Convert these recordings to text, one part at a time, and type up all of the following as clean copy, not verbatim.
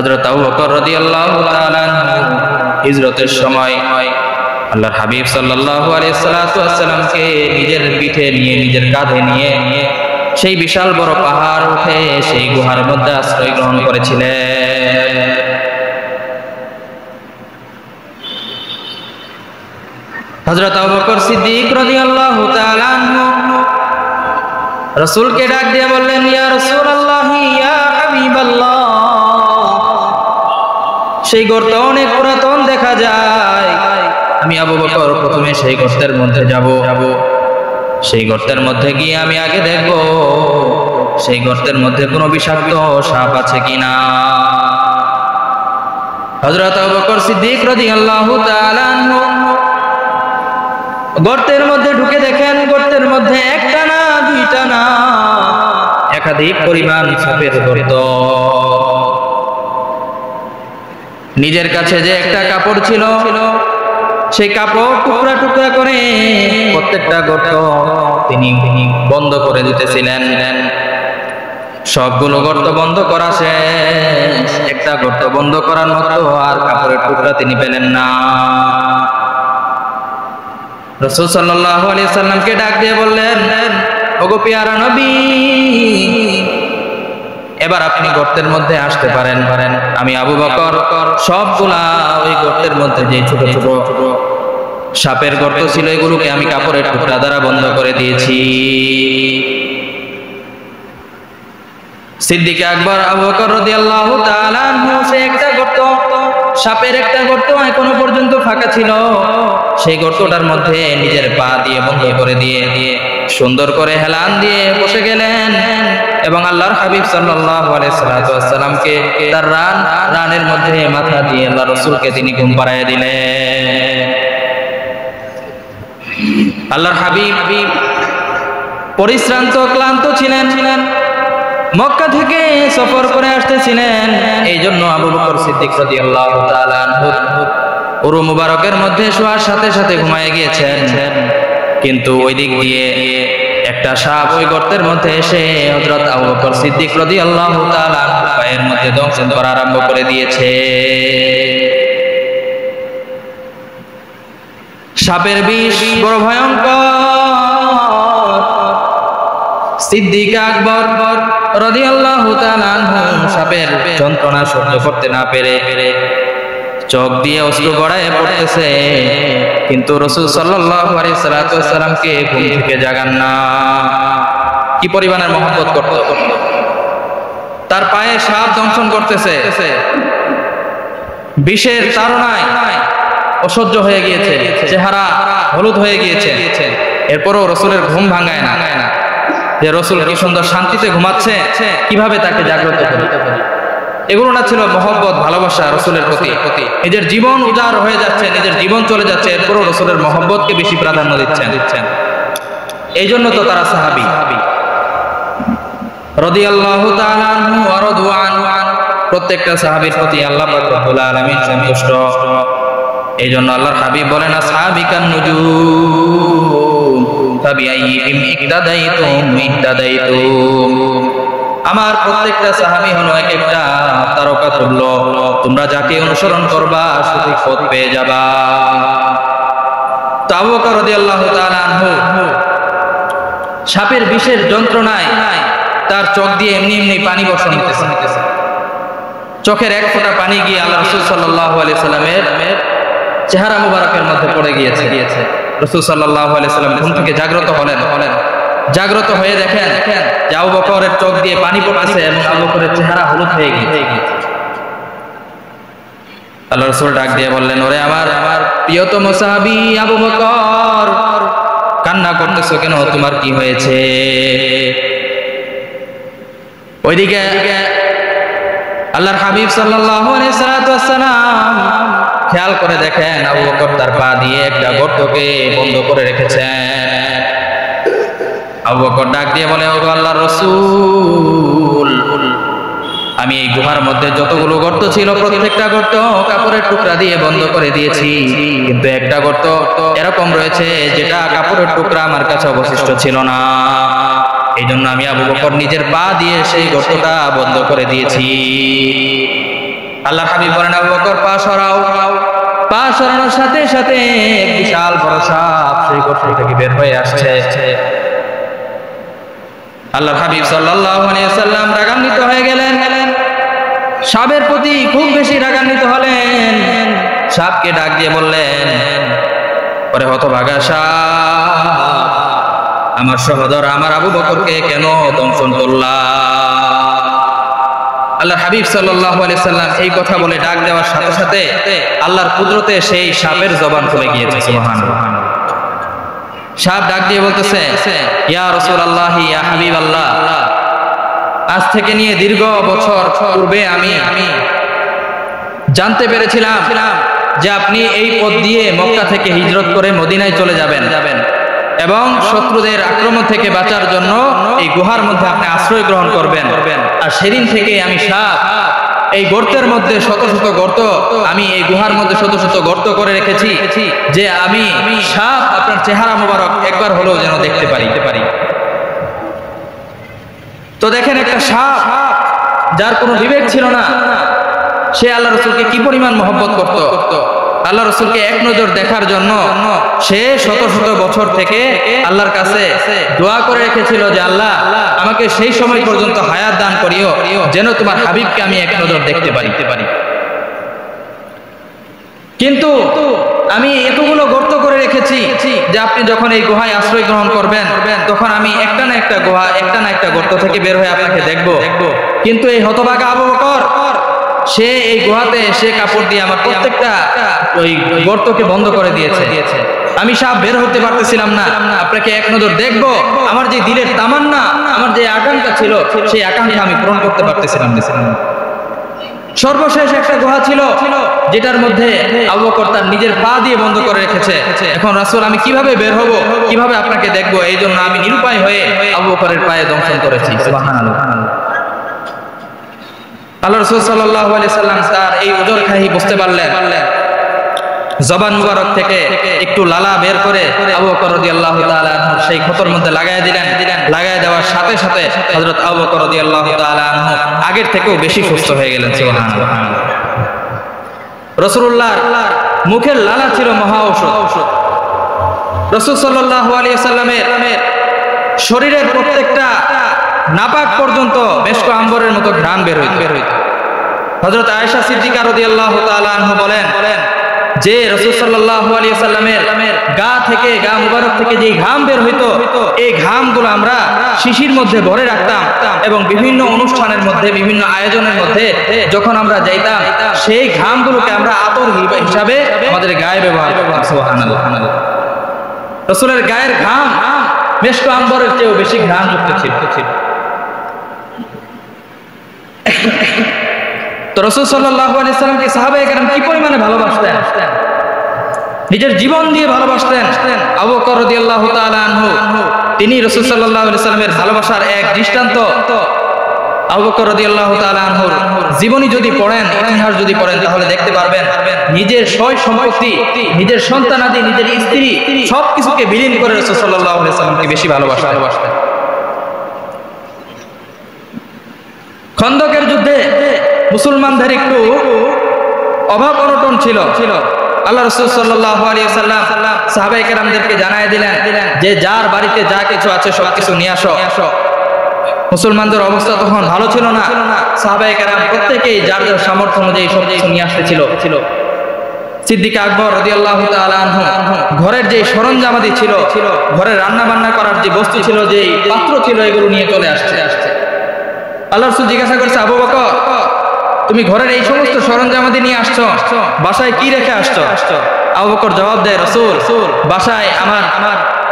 হযরত আবু বকর রাদিয়াল্লাহু তাআলা হিজরতের সময় আল্লাহর হাবিব সাল্লাল্লাহু আলাইহি ওয়াসাল্লামকে নিজের পিঠে নিয়ে নিজের কাঁধে নিয়ে সেই বিশাল বড় পাহাড় উঠে সেই গুহার মধ্যে আশ্রয় গ্রহণ করেছিলেন। হযরত আবু বকর সিদ্দিক রাদিয়াল্লাহু তাআলা রাসূলকে ডাক দিয়ে বললেন, ইয়া রাসূলুল্লাহ, ইয়া হাবিবাল্লাহ, সেই গর্ত অনেক পুরাতন দেখা যায়। আমি আবু বকর প্রথমে সেই গর্তের মধ্যে যাব, সেই গর্তের মধ্যে গিয়ে আমি আগে দেখব সেই গর্তের মধ্যে কোনো বিষাক্ত সাপ আছে কিনা। হযরত আবু বকর সিদ্দিক রাদিয়াল্লাহু তাআলা গর্তের মধ্যে ঢুকে দেখেন গর্তের মধ্যে একটা না দুইটা না একাধিক পরিমাণ সাপের গর্ত। নিজের কাছে যে একটা কাপড় ছিল সেই কাপড় টুকরা টুকরা করে প্রত্যেকটা গর্ত তিনি বন্ধ করে দিতেছিলেন। সবগুলো গর্ত বন্ধ করা শেষ, একটা গর্ত বন্ধ করার মতো আর কাপড়ের টুকরা তিনি পেলেন না। রাসূল সাল্লাল্লাহু আলাইহি সাল্লামকে ডাক দিয়ে বললেন, ওগো পেয়ারা নবী, এবার আপনি গর্তের মধ্যে আসতে পারেন। আমি আবু বকর সবগুলা ওই গর্তের মধ্যে যে ছোট ছোট সাপের গর্ত ছিল এগুলোকে আমি কাপড়ের টুকরা দ্বারা বন্ধ করে দিয়েছি। সিদ্দিক আকবর আবু বকর রাদিয়াল্লাহু তাআলা আনহু সে একটা গর্ত, সাপের একটা গর্ত এখনো পর্যন্ত ফাঁকা ছিল, সেই গর্তটার মধ্যে নিজের পা দিয়ে বন্ধ করে দিয়ে সুন্দর করে হেলান দিয়ে বসে গেলেন এবং আল্লাহর হাবিব সাল্লাল্লাহু আলাইহি ওয়াসাল্লামকে তার রানের মধ্যে মাথা দিয়ে আল্লাহর রাসূলকে তিনি ঘুম পাড়ায় দিলেন। আল্লাহর হাবিব পরিশ্রান্ত ক্লান্ত ছিলেন, মক্কা থেকে সফর করে আসতেছিলেন। এই জন্য আবু বকর সিদ্দিক রাদিয়াল্লাহু তাআলা আনহু উরু মুবারকের মধ্যে শোয়ার সাথে সাথে ঘুমিয়ে গিয়েছেন। কিন্তু ওই দিক দিয়ে একটা সাপ ওই গর্তের মধ্যে এসে হযরত আবু বকর সিদ্দিক রাদিয়াল্লাহু তাআলা পায়ের মধ্যে দংশন করা আরম্ভ করে দিয়েছে। সাপের বিষ বড় ভয়ঙ্কর। সিদ্দিক আকবর রাদিয়াল্লাহু তাআলা আনহু সাপের যন্ত্রণা সহ্য করতে না পেরে চোখ দিয়ে অশ্রু গড়ায় পড়তেছে, কিন্তু রাসূল সাল্লাল্লাহু আলাইহি ওয়াসাল্লামকে ঘুম থেকে জাগান না। কি পরিমাণের মহব্বত করত, তার পায়ে সাপ দংশন করতেছে, বিষের তাড়নায় অসহ্য হয়ে গিয়েছে, চেহারা হলুদ হয়ে গিয়েছে। এরপরও রাসূলের ঘুম ভাঙায় না যে রাসূল কি সুন্দর শান্তিতে ঘুমাচ্ছে, কিভাবে তাকে জাগ্রত করতে পারে। এগুলো না ছিল মহব্বত, ভালোবাসা রাসূলের প্রতি। নিজের জীবন উজাড় হয়ে যাচ্ছে, নিজের জীবন চলে যাচ্ছে, এরপরও রাসূলের মহব্বতকে বেশি প্রাধান্য দিচ্ছেন। এই জন্য তো তারা সাহাবী রাদিয়াল্লাহু তাআলা আনহু ওয়া রাদু আনহু। প্রত্যেকটা সাহাবীর প্রতি আল্লাহ পাক রব্বুল আলামিন সন্তুষ্ট। এই জন্য আল্লাহর হাবিব বলেন, আসহাবিকান নুজুম ফাবিআইহিম ইক্তাদাইতুম ইহতাদাইতুম। আমার প্রত্যেকটা সাহাবী হলো এক একটা তারকা তুল্য, তোমরা যাকে অনুসরণ করবা সঠিক পথ পেয়ে যাবা। তো আবু বকর রাদিয়াল্লাহু তাআলা আনহু সাপের বিষের যন্ত্রণায় তার চোখ দিয়ে এমনি এমনি পানি বর্ষণ হতেছে। চোখের এক ফোঁটা পানি গিয়ে আল্লাহ রাসূল সাল্লাল্লাহু আলাইহি সাল্লামের চেহারা মুবারকের মধ্যে পড়ে গিয়েছে। রাসূল সাল্লাল্লাহু আলাইহি সাল্লাম ঘুম থেকে জাগ্রত হলেন। জাগ্রত হয়ে দেখেন যে আবু বকরের চোখ দিয়ে পানি পড়তেছে এবং আবু বকরের চেহারা হলুদ হয়ে গিয়েছে। আল্লাহ রাসূল ডাক দিয়ে বললেন, ওরে আমার প্রিয়তম সাহাবী আবু বকর, কান্না করতেছো কেন? তোমার কি হয়েছে? ওইদিকে আল্লাহর হাবিব সাল্লাল্লাহু আলাইহি ওয়াসাল্লাম খেয়াল করে দেখেন আবু বকর তার পা দিয়ে একটা গর্তকে বন্ধ করে রেখেছেন। আবু বকর ডাক দিয়ে বলে, ওগো আল্লাহর রাসূল, আমি এই গুহার মধ্যে যতগুলো গর্ত ছিল প্রত্যেকটা গর্ত কাপড়ের টুকরা দিয়ে বন্ধ করে দিয়েছি, কিন্তু একটা গর্ত এরকম রয়েছে যেটা কাপড়ের টুকরা আমার কাছে অবশিষ্ট ছিল না। এই জন্য আমি আবু বকর নিজের পা দিয়ে সেই গর্তটা বন্ধ করে দিয়েছি। আল্লাহর হাবিব বলেন, আবু বকর পা সরাও। পা সরানোর সাথে সাথে বিশাল বড় সাপ সেই গর্ত থেকে বের হয়ে আসছে। আল্লাহর হাবিব সাল্লাল্লাহু আলাইহি ওয়াসাল্লাম রাগান্বিত হয়ে গেলেন। সাপের প্রতি খুব বেশি রাগান্বিত হলেন। সাপকে ডাক দিয়ে বললেন, পরে হতভাগা সাপ, আমার সহোদর আমার আবু বকরকে কেন দংশন করলা? আল্লাহর হাবিব সাল্লাল্লাহু আলাইহি সাল্লাম এই কথা বলে ডাক দেওয়ার সাথে সাথে আল্লাহর কুদরতে সেই সাপের জবান খুলে গিয়েছে। সুবহানাল্লাহ। সাপ ডাক দিয়ে বলতেছে, ইয়া রাসূলুল্লাহ, ইয়া হাবিবাল্লাহ, আজ থেকে নিয়ে দীর্ঘ বছর পূর্বে আমি জানতে পেরেছিলাম যে আপনি এই পথ দিয়ে মক্কা থেকে হিজরত করে মদিনায় চলে যাবেন এবং শত্রুদের আক্রমণ থেকে বাঁচার জন্য এই গুহার মধ্যে আপনি আশ্রয় গ্রহণ করবেন। আর সেদিন থেকে আমি সাপ এই গর্তের মধ্যে শত শত গর্ত, আমি এই গুহার মধ্যে শত শত গর্ত করে রেখেছি যে আমি সাপ আপনার চেহারা মোবারক একবার হলেও যেন দেখতে পারি। তো দেখেন, একটা সাপ যার কোনো বিবেক ছিল না, সে আল্লাহ রাসূলকে কি পরিমাণ মহব্বত করত। আল্লাহ রাসূলকে এক নজর দেখার জন্য সে শত শত বছর থেকে আল্লাহর কাছে দোয়া করে রেখেছিল যে আল্লাহ, আমাকে সেই সময় পর্যন্ত হায়াত দান করিও যেন তোমার হাবিবকে আমি এক নজর দেখতে পারি। কিন্তু আমি এতগুলো গর্ত করে রেখেছি যে আপনি যখন এই গুহায় আশ্রয় গ্রহণ করবেন তখন আমি একটা না একটা গুহা, একটা না একটা গর্ত থেকে বের হয়ে আপনাকে দেখব। কিন্তু এই হতভাগা আবু বকর, সে এই গুহাতে সে কাপড় দিয়ে আমার প্রত্যেকটা ওই গর্তকে বন্ধ করে দিয়েছে। আমি সাপ বের হতে পারতেছিলাম না, আপনাকে এক নজর দেখবো। আমার যে দিলের তামান্না, আমার যে আকাঙ্ক্ষা ছিল, সেই আকাঙ্ক্ষা আমি পূরণ করতে পারতেছিলাম না। সর্বশেষ একটা গুহা ছিল যেটার মধ্যে আবু বকর তার নিজের পা দিয়ে বন্ধ করে রেখেছে। এখন রাসূল, আমি কিভাবে বের হব, কিভাবে আপনাকে দেখবো? এই জন্য আমি নিরুপায় হয়ে আবু বকরের পায়ে দংশন করেছি। সুবহানাল্লাহ। আল্লাহ রাসূল সাল্লাল্লাহু আলাইহি সাল্লাম তার এই ওজর খাহি বুঝতে পারলেন। জবান মুবারক থেকে একটু লালা বের করে আবু বকর রাদিয়াল্লাহু তাআলা আনহু সেই ক্ষতর মধ্যে লাগায় দিলেন। লাগায় দেওয়ার সাথে সাথে হযরত আবু বকর রাদিয়াল্লাহু তাআলা আনহু আগের থেকেও বেশি সুস্থ হয়ে গেলেন। সুবহানাল্লাহ। রাসূলুল্লাহর মুখের লালা ছিল মহা ঔষধ। রাসূল সাল্লাল্লাহু আলাইহি সাল্লামের শরীরের প্রত্যেকটা নাপাক পর্যন্ত মেশক আম্বরের মতো ঘ্রাণ বের হইত। হযরত আয়েশা সিদ্দিকা রাদিয়াল্লাহু তাআলা আনহা বলেন যে রাসূল সাল্লাল্লাহু আলাইহি সাল্লামের গা থেকে, গা মুবারক থেকে যে ঘাম বের হইতো, এই ঘামগুলো আমরা শিশির মধ্যে ভরে রাখতাম এবং বিভিন্ন অনুষ্ঠানের মধ্যে, বিভিন্ন আয়োজনের মধ্যে যখন আমরা যাইতাম, সেই ঘামগুলোকে আমরা আতর হিসাবে আমাদের গায়ে ব্যবহার করতাম। সুবহানাল্লাহ। রাসূলের গায়ের ঘাম মেশক আম্বরের চেয়েও বেশি ঘ্রাণযুক্ত ছিল। তো রাসূল সাল্লাল্লাহু আলাইহি সাল্লামকে সাহাবায়ে কেরাম কি পরিমাণে ভালোবাসতেন, নিজের জীবন দিয়ে ভালোবাসতেন। আবু বকর রাদিয়াল্লাহু তাআলা আনহু, তিনি রাসূল সাল্লাল্লাহু আলাইহি সাল্লামের ভালোবাসার এক দৃষ্টান্ত। আবু বকর রাদিয়াল্লাহু তাআলা আনহুর জীবনী যদি পড়েন, ইতিহাস যদি পড়েন, তাহলে দেখতে পারবেন নিজের সয় সম্পত্তি, নিজের সন্তানাদি, নিজের স্ত্রী সবকিছুকে বিলীন করে রাসূল সাল্লাল্লাহু আলাইহি সাল্লামকে বেশি ভালোবাসতেন। খন্দকের যুদ্ধে মুসলমানদের একটু অভাব অনটন ছিল। আল্লাহ রাসূল সাল্লাল্লাহু আলাইহি ওয়াসাল্লাম সাহাবায়ে কেরামদেরকে জানায় দিলেন যে যার বাড়িতে যা কিছু আছে সবকিছু নিয়ে আসো। মুসলমানদের অবস্থা তখন ভালো ছিল না। সাহাবায়ে কেরাম প্রত্যেকেই যার যার সামর্থ্য অনুযায়ী সবকিছু নিয়ে আসতেছিল। সিদ্দিক আকবর রাদিয়াল্লাহু তাআলা আনহু ঘরের যে সরঞ্জামাদি ছিল, ঘরে রান্না বান্না করার যে বস্তু ছিল, যে পাত্র ছিল, এগুলো নিয়ে চলে আসছে। আল্লাহ রাসূল জিজ্ঞাসা করছে, আবু বকর, তুমি ঘরের এই সমস্ত সরঞ্জামাদি নিয়ে আসছো, বাসায় কি রেখে আসছো? আবু বকর জবাব দেয়, রাসূল, বাসায় আমার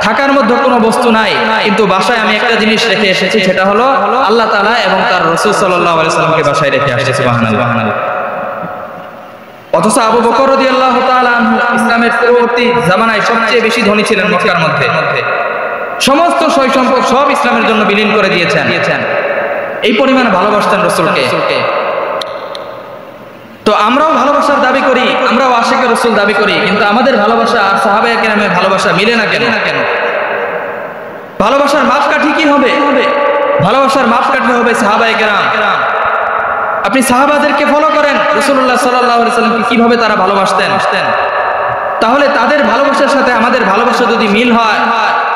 থাকার মধ্যে কোনো বস্তু নাই, কিন্তু বাসায় আমি একটা জিনিস রেখে এসেছি, সেটা হলো আল্লাহ তাআলা এবং তার রাসূল সাল্লাল্লাহু আলাইহি সাল্লামকে বাসায় রেখে আসছে। সুবহানাল্লাহ। অথচ আবু বকর রাদিয়াল্লাহু তাআলা আনহু ইসলামের পরবর্তী জামানায় সবচেয়ে বেশি ধনী ছিলেন মক্কার মধ্যে। সমস্ত সয় সম্পদ সব ইসলামের জন্য বিলীন করে দিয়েছেন। এই পরিমাণে ভালোবাসতেন রাসূলকে। তো আমরাও ভালোবাসার দাবি করি, আমরাও আশিকে রাসূল দাবি করি, কিন্তু আমাদের ভালোবাসা আর সাহাবায়ে কেরামের ভালোবাসা মিলে না কেন? ভালোবাসার মাপকাঠি কি হবে? ভালোবাসার মাপকাঠি হবে সাহাবায়ে কেরাম। আপনি সাহাবাদেরকে ফলো করেন, রাসূলুল্লাহ সাল্লাল্লাহু আলাইহি ওয়াসাল্লামকে কিভাবে তারা ভালোবাসতেন। তাহলে তাদের ভালোবাসার সাথে আমাদের ভালোবাসা যদি মিল হয়,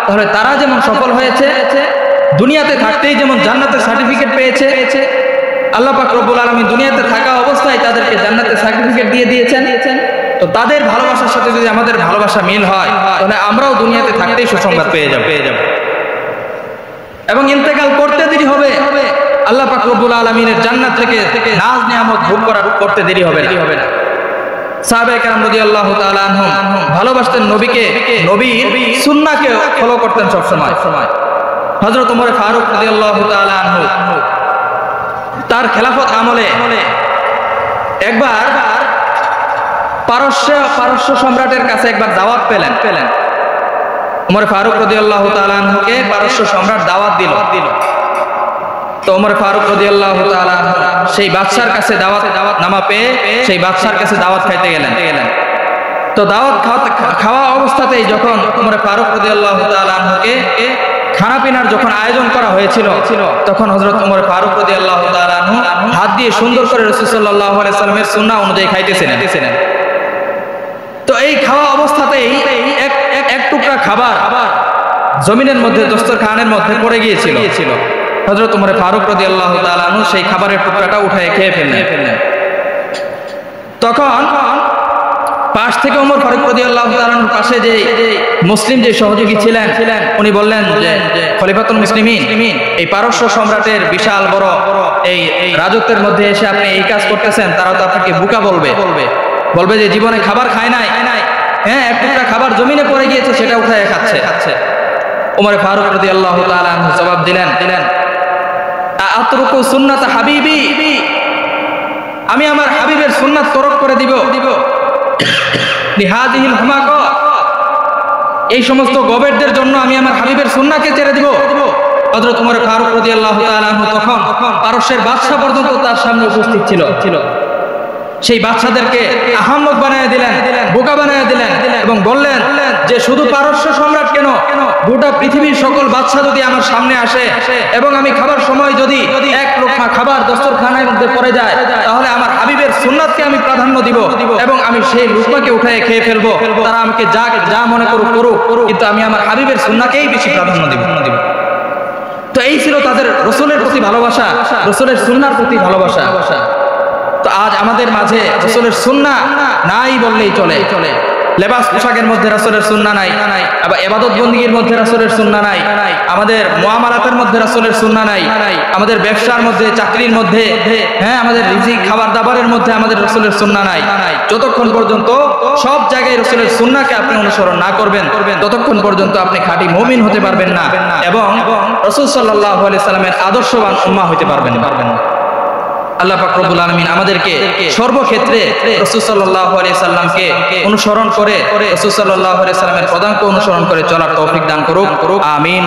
তাহলে তারা যেমন সফল হয়েছে, দুনিয়াতে থাকতেই যেমন জান্নাতের সার্টিফিকেট পেয়েছে, আল্লাহ পাক রব্বুল আলামিন দুনিয়াতে থাকা অবস্থায় তাদেরকে জান্নাতের সার্টিফিকেট দিয়ে দিয়েছেন। তো তাদের ভালোবাসার সাথে যদি আমাদের ভালোবাসা মিল হয়, তাহলে আমরাও দুনিয়াতে থাকতেই সুসংবাদ পেয়ে যাব। এবং ইন্তেকাল করতে দেরি হবে, আল্লাহ পাক রব্বুল আলামিনের জান্নাত থেকে নাজ নিয়ামত ভোগ করতে দেরি হবে না। সাহাবায়ে কেরাম রাদিয়াল্লাহু তাআলা আনহুম ভালোবাসতেন নবীকে, নবীর সুন্নাহকে ফলো করতেন সব সময়। হযরত ওমর ফারুক রাদিয়াল্লাহু তাআলা আনহু তার খেলাফত আমলে একবার পারস্য সম্রাটের কাছে একবার দাওয়াত পেলেন। ওমর ফারুক রাদিয়াল্লাহু তাআলা আনহুকে পারস্য সম্রাট দাওয়াত দিল। তো ওমর ফারুক রাদিয়াল্লাহু তাআলা সেই বাদশার কাছে দাওয়াত নামা পেয়ে সেই বাদশার কাছে দাওয়াত খাইতে গেলেন। তো দাওয়াত খাওয়া অবস্থাতেই যখন ওমর ফারুক রাদিয়াল্লাহু তাআলা আনহুকে খানা পিনার যখন আয়োজন করা হয়েছিল, তখন হযরত ওমর ফারুক রাদিয়াল্লাহু তাআলা আনহু হাত দিয়ে সুন্দর করে রাসূল সাল্লাল্লাহু আলাইহি সাল্লামের সুন্নাহ অনুযায়ী খাইতেছিলেন। তো এই খাওয়া অবস্থাতেই এক টুকরা খাবার জমিনের মধ্যে দস্তরখানের মধ্যে পড়ে গিয়েছিল। হযরত ওমর ফারুক রাদিয়াল্লাহু তাআলা আনহু সেই খাবারের টুকরাটা উঠায় খেয়ে ফেললেন। তখন পাশ থেকে ওমর ফারুক রাদিয়াল্লাহু তাআলা আনহুর পাশে যে মুসলিম যে সহযোগী ছিলেন উনি বললেন যে খলিফাতুল মুসলিমিন, এই পারস্য সম্রাটের বিশাল বড় এই রাজত্বের মধ্যে এসে আপনি এই কাজ করতেছেন, তারা তো আপনাকে বোকা বলবে যে জীবনে খাবার খায় নাই, হ্যাঁ এক টুকরা খাবার জমিনে পড়ে গিয়েছে সেটা উঠায় খাচ্ছে। ওমর ফারুক রাদিয়াল্লাহু তাআলা আনহু জবাব দিলেন, আতরুকু সুন্নাত হাবিবি, আমি আমার হাবিবের সুন্নাত তরক করে দিব লিহাদিহিল হুমাকা, এই সমস্ত গবেরদের জন্য আমি আমার হাবিবের সুন্নাহকে ছেড়ে দিব। হযরত ওমর ফারুক রাদিয়াল্লাহু তাআলা আনহু তখন পারস্যের বাদশা পর্যন্ত তার সামনে উপস্থিত ছিল। সেই বাদশাদেরকে আহাম্মক বানিয়ে দিলেন, বোকা বানিয়ে দিলেন এবং বললেন যে শুধু পারস্য সম্রাট কেন, গোটা পৃথিবীর সকল বাদশা যদি আমার সামনে আসে এবং আমি খাবার সময় যদি এক লোকমা খাবার দস্তরখানার মধ্যে পড়ে যায়, তাহলে আমার হাবিবের সুন্নাতকে আমি প্রাধান্য দিব এবং আমি সেই লোকমাকে উঠায় খেয়ে ফেলবো। তারা আমাকে যা মনে করুক, কিন্তু আমি আমার হাবিবের সুন্নাহকেই বেশি প্রাধান্য দিব। তো এই ছিল তাদের রাসূলের প্রতি ভালোবাসা, রাসূলের সুন্নাহর প্রতি ভালোবাসা। তো আজ আমাদের মাঝে রাসূলের সুন্নাহ নাই বললেই চলে। লেবাস পোশাকের মধ্যে রাসূলের সুন্নাহ নাই, আবার ইবাদত বন্দেগীর মধ্যে রাসূলের সুন্নাহ নাই, আমাদের মুআমালাতের মধ্যে রাসূলের সুন্নাহ নাই, আমাদের ব্যবসার মধ্যে, চাকরির মধ্যে, হ্যাঁ আমাদের রিজিক খাবার দাবারের মধ্যে আমাদের রাসূলের সুন্নাহ নাই। যতক্ষণ পর্যন্ত সব জায়গায় রাসূলের সুন্নাহকে আপনি অনুসরণ না করবেন, ততক্ষণ পর্যন্ত আপনি খাঁটি মুমিন হতে পারবেন না এবং রাসূল সাল্লাল্লাহু আলাইহি সাল্লামের আদর্শবান উম্মাহ হতে পারবেন না। আল্লাহ পাক রব্বুল আলামিন আমাদেরকে সর্বক্ষেত্রে রাসূল সাল্লাল্লাহু আলাইহি সাল্লামকে অনুসরণ করে, রাসূল সাল্লাল্লাহু আলাইহি সাল্লামের পদাঙ্ক অনুসরণ করে চলার তৌফিক দান করুক। আমিন।